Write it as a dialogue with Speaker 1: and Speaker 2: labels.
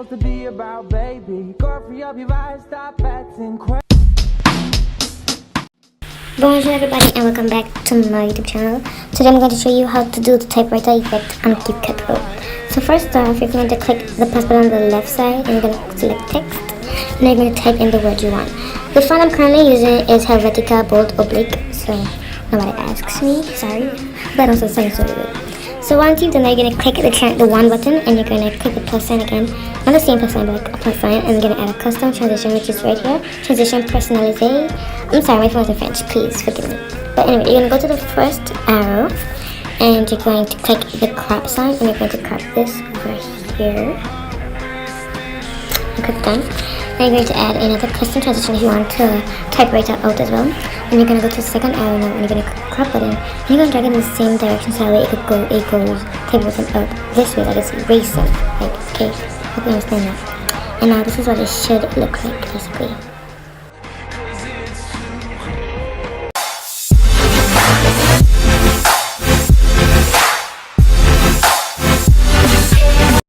Speaker 1: to be about, baby. Go free up your eyes, stop acting crazy.
Speaker 2: Bonjour everybody and welcome back to my YouTube channel. Today I'm going to show you how to do the typewriter effect on KitKat Pro. So first off, you're going to click the plus button on the left side and you're going to select text. And then you're going to type in the word you want. The font I'm currently using is Helvetica Bold Oblique, so nobody asks me, sorry. But also sounds so good. So once you've done that, you're going to click the one button and you're going to click the plus sign again. Not the same plus sign, but like a plus sign. And you're going to add a custom transition, which is right here. Transition personnalisé. I'm sorry, my phone is in French. Please forgive me. But anyway, you're going to go to the first arrow. And you're going to click the crop sign. And you're going to crop this over here. And click done. Then you're going to add another custom transition if you want to typewriter out as well. And you're going to go to the second arrow now and you're going to click crop button. And you're going to drag it in the same direction so that way it goes typewriter out this way, like it's racing. Like, okay, hope you understand that. And now this is what it should look like basically.